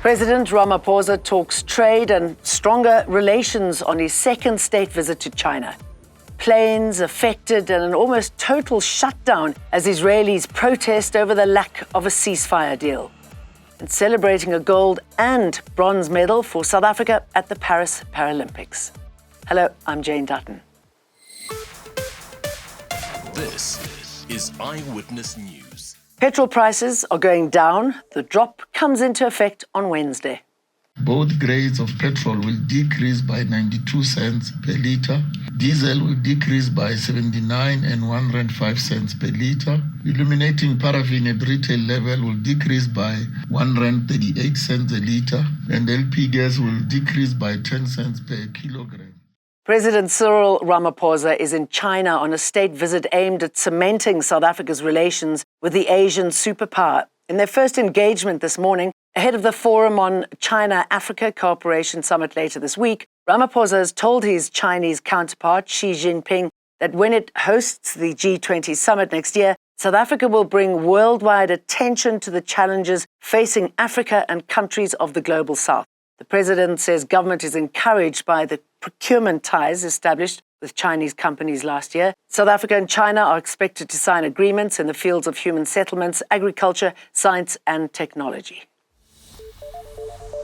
President Ramaphosa talks trade and stronger relations on his second state visit to China. Planes affected and an almost total shutdown as Israelis protest over the lack of a ceasefire deal. And celebrating a gold and bronze medal for South Africa at the Paris Paralympics. Hello, I'm Jane Dutton. This is Eyewitness News. Petrol prices are going down. The drop comes into effect on Wednesday. Both grades of petrol will decrease by 92 cents per litre. Diesel will decrease by 79 and 105 cents per litre. Illuminating paraffin at retail level will decrease by 138 cents a litre. And LP gas will decrease by 10 cents per kilogram. President Cyril Ramaphosa is in China on a state visit aimed at cementing South Africa's relations with the Asian superpower. In their first engagement this morning, ahead of the Forum on China-Africa Cooperation Summit later this week, Ramaphosa has told his Chinese counterpart, Xi Jinping, that when it hosts the G20 summit next year, South Africa will bring worldwide attention to the challenges facing Africa and countries of the global south. The president says government is encouraged by the procurement ties established with Chinese companies last year. South Africa and China are expected to sign agreements in the fields of human settlements, agriculture, science and technology.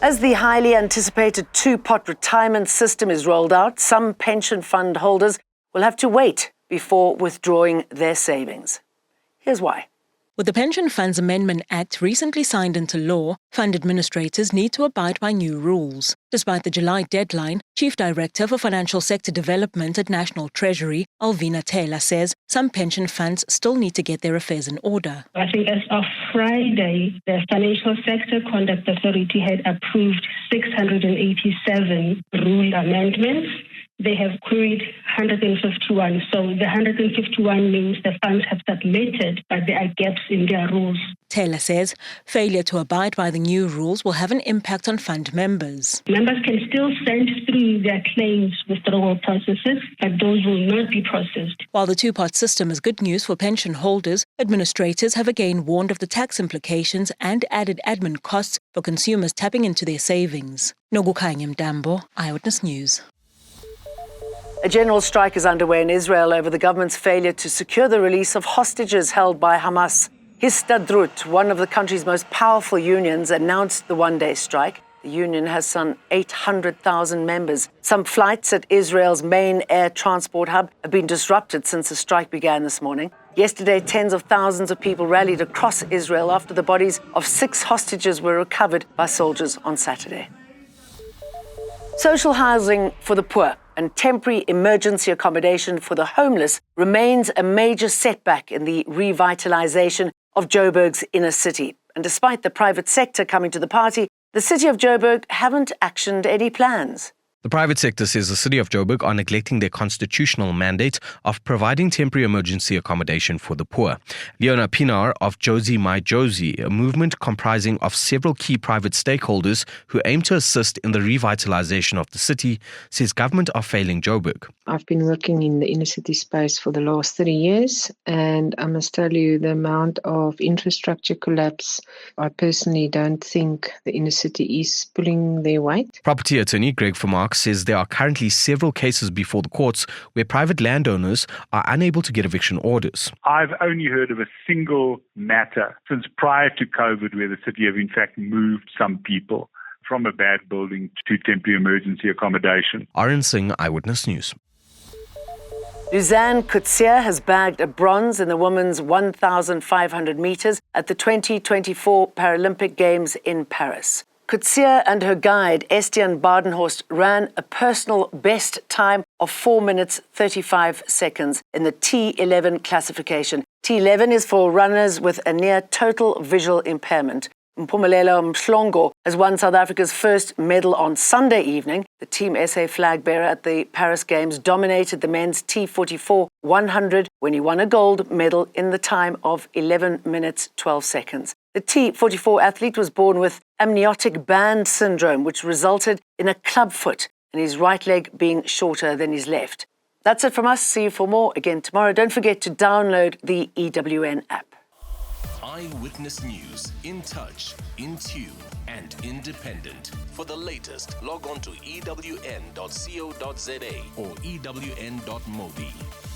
As the highly anticipated two-pot retirement system is rolled out, some pension fund holders will have to wait before withdrawing their savings. Here's why. With the Pension Funds Amendment Act recently signed into law, fund administrators need to abide by new rules. Despite the July deadline, Chief Director for Financial Sector Development at National Treasury, Alvina Taylor, says some pension funds still need to get their affairs in order. I think as of Friday, the Financial Sector Conduct Authority had approved 687 rule amendments. They have queried 151. So the 151 means the funds have submitted, but there are gaps in their rules. Taylor says failure to abide by the new rules will have an impact on fund members. Members can still send through their claims withdrawal processes, but those will not be processed. While the two-pot system is good news for pension holders, administrators have again warned of the tax implications and added admin costs for consumers tapping into their savings. Nogukanye Mdambo, Eyewitness News. A general strike is underway in Israel over the government's failure to secure the release of hostages held by Hamas. Histadrut, one of the country's most powerful unions, announced the one-day strike. The union has some 800,000 members. Some flights at Israel's main air transport hub have been disrupted since the strike began this morning. Yesterday, tens of thousands of people rallied across Israel after the bodies of 6 hostages were recovered by soldiers on Saturday. Social housing for the poor and temporary emergency accommodation for the homeless remains a major setback in the revitalisation of Joburg's inner city. And despite the private sector coming to the party, the city of Joburg haven't actioned any plans. The private sector says the city of Joburg are neglecting their constitutional mandate of providing temporary emergency accommodation for the poor. Leona Pinar of Josie My Josie, a movement comprising of several key private stakeholders who aim to assist in the revitalization of the city, says government are failing Joburg. I've been working in the inner city space for the last 30 years, and I must tell you the amount of infrastructure collapse, I personally don't think the inner city is pulling their weight. Property attorney Greg Vermaak says there are currently several cases before the courts where private landowners are unable to get eviction orders. I've only heard of a single matter since prior to COVID where the city have in fact moved some people from a bad building to temporary emergency accommodation. Arun Singh, Eyewitness News. Luzanne Coetzee has bagged a bronze in the women's 1,500 metres at the 2024 Paralympic Games in Paris. Coetzee and her guide, Estienne Badenhorst, ran a personal best time of 4 minutes 35 seconds in the T11 classification. T11 is for runners with a near total visual impairment. Mpumelelo Mhlongo has won South Africa's first medal on Sunday evening. The Team SA flag bearer at the Paris Games dominated the men's T44 100 when he won a gold medal in the time of 11 minutes 12 seconds. The T44 athlete was born with amniotic band syndrome, which resulted in a club foot and his right leg being shorter than his left. That's it from us. See you for more again tomorrow. Don't forget to download the EWN app. Eyewitness News. In touch, in tune, and independent. For the latest, log on to ewn.co.za or ewn.mobi.